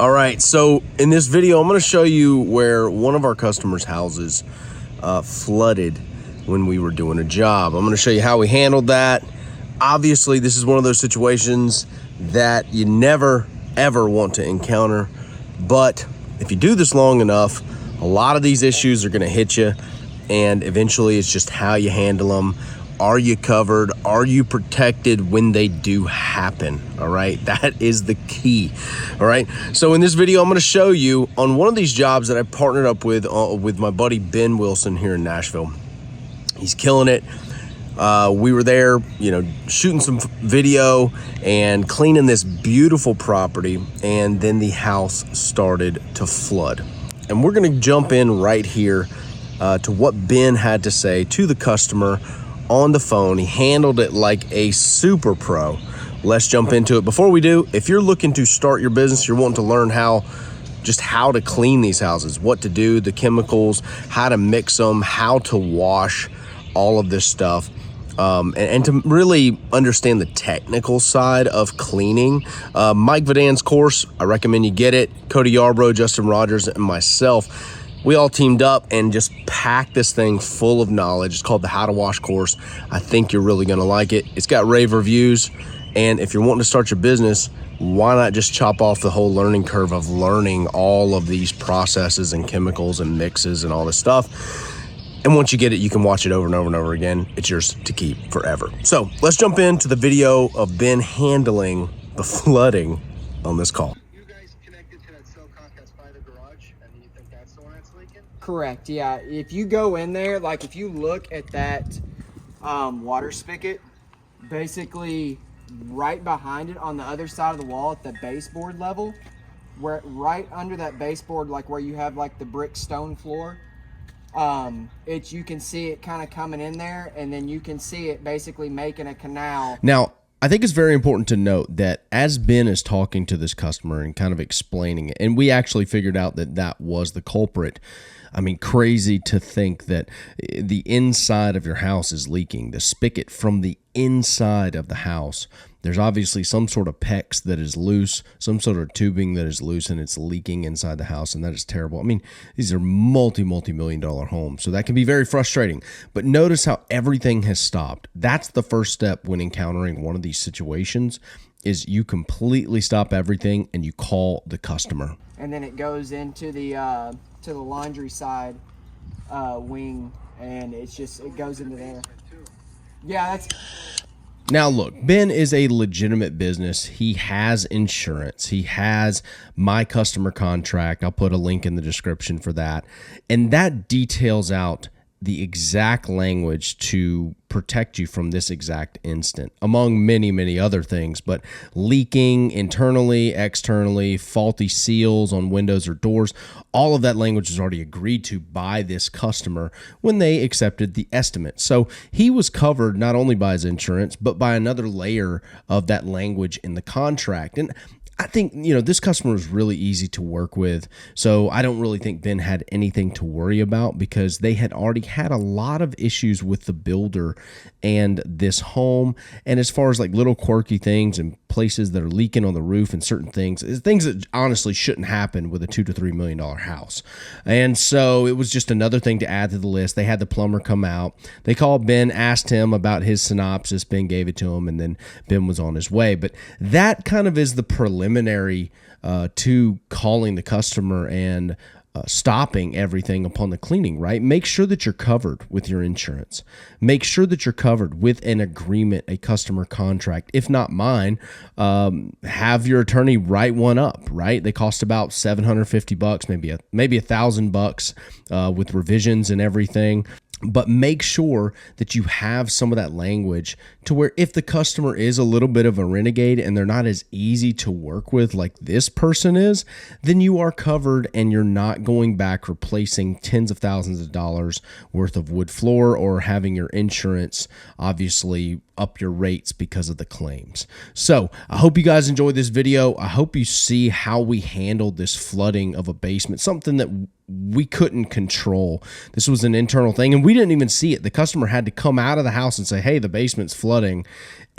All right, so in this video, I'm going to show you where one of our customers' houses flooded when we were doing a job. I'm going to show you how we handled that. Obviously, this is one of those situations that you never, ever want to encounter. But if you do this long enough, a lot of these issues are going to hit you. And eventually, it's just how you handle them. Are you covered? Are you protected when they do happen? All right, that is the key. All right, so in this video, I'm going to show you on one of these jobs that I partnered up with my buddy Ben Wilson here in Nashville. He's killing it. We were there, shooting some video and cleaning this beautiful property, and then the house started to flood. And we're going to jump in right here to what Ben had to say to the customer on the phone. He handled it like a super pro. Let's jump into it. Before we do, if you're looking to start your business, you're wanting to learn how to clean these houses, what to do, the chemicals, how to mix them, how to wash, all of this stuff, and to really understand the technical side of cleaning, Mike Vadan's course, I recommend you get it. Cody Yarbrough, Justin Rogers, and myself, we all teamed up and just packed this thing full of knowledge. It's called the How to Wash course. I think you're really gonna like it. It's got rave reviews. And if you're wanting to start your business, why not just chop off the whole learning curve of learning all of these processes and chemicals and mixes and all this stuff. And once you get it, you can watch it over and over and over again. It's yours to keep forever. So let's jump into the video of Ben handling the flooding on this call. Correct, yeah. If you go in there, like if you look at that water spigot, basically right behind it on the other side of the wall at the baseboard level, where right under that baseboard, like where you have like the brick stone floor, you can see it kind of coming in there, and then you can see it basically making a canal. Now, I think it's very important to note that as Ben is talking to this customer and kind of explaining it, and we actually figured out that that was the culprit. I mean, crazy to think that the inside of your house is leaking. The spigot from the inside of the house, there's obviously some sort of PEX that is loose, some sort of tubing that is loose, and it's leaking inside the house, and that is terrible. I mean, these are multi-million-dollar homes, so that can be very frustrating. But notice how everything has stopped. That's the first step when encountering one of these situations, is you completely stop everything and you call the customer. And then it goes into the laundry side wing, and it goes into there. Yeah, that's... Now look, Ben is a legitimate business. He has insurance. He has my customer contract. I'll put a link in the description for that. And that details out the exact language to protect you from this exact instant, among many, many other things. But leaking internally, externally, faulty seals on windows or doors, all of that language was already agreed to by this customer when they accepted the estimate. So he was covered not only by his insurance, but by another layer of that language in the contract. And I think, this customer was really easy to work with, so I don't really think Ben had anything to worry about, because they had already had a lot of issues with the builder and this home. And as far as like little quirky things and places that are leaking on the roof and certain things that honestly shouldn't happen with a $2 to $3 million house. And so it was just another thing to add to the list. They had the plumber come out. They called Ben, asked him about his synopsis. Ben gave it to him, and then Ben was on his way. But that kind of is the preliminary to calling the customer and stopping everything upon the cleaning, right? Make sure that you're covered with your insurance. Make sure that you're covered with an agreement, a customer contract. If not mine, have your attorney write one up, right? They cost about $750, maybe $1,000 with revisions and everything. But make sure that you have some of that language to where if the customer is a little bit of a renegade and they're not as easy to work with like this person is, then you are covered and you're not going back replacing tens of thousands of dollars worth of wood floor or having your insurance obviously up your rates because of the claims. So I hope you guys enjoyed this video. I hope you see how we handled this flooding of a basement, something that we couldn't control. This was an internal thing, and we didn't even see it. The customer had to come out of the house and say, hey, the basement's flooding.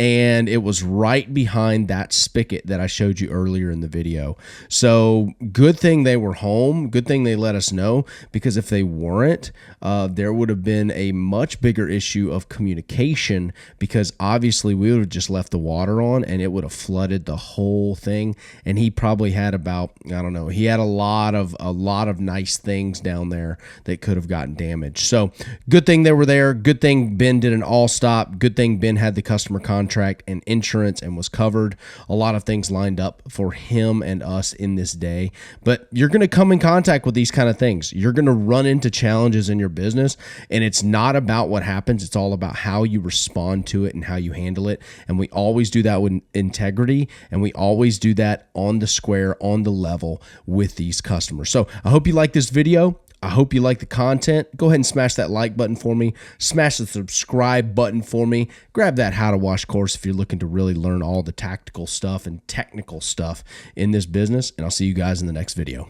and it was right behind that spigot that I showed you earlier in the video. So good thing they were home. Good thing they let us know, because if they weren't, there would have been a much bigger issue of communication, because obviously we would have just left the water on and it would have flooded the whole thing. And he probably had about, I don't know, he had a lot of nice things down there that could have gotten damaged. So good thing they were there. Good thing Ben did an all stop. Good thing Ben had the customer contract and insurance and was covered. A lot of things lined up for him and us in this day. But you're going to come in contact with these kind of things. You're going to run into challenges in your business, and it's not about what happens. It's all about how you respond to it and how you handle it. And we always do that with integrity, and we always do that on the square, on the level with these customers. So I hope you like this video. I hope you like the content. Go ahead and smash that like button for me. Smash the subscribe button for me. Grab that How to Wash course if you're looking to really learn all the tactical stuff and technical stuff in this business. And I'll see you guys in the next video.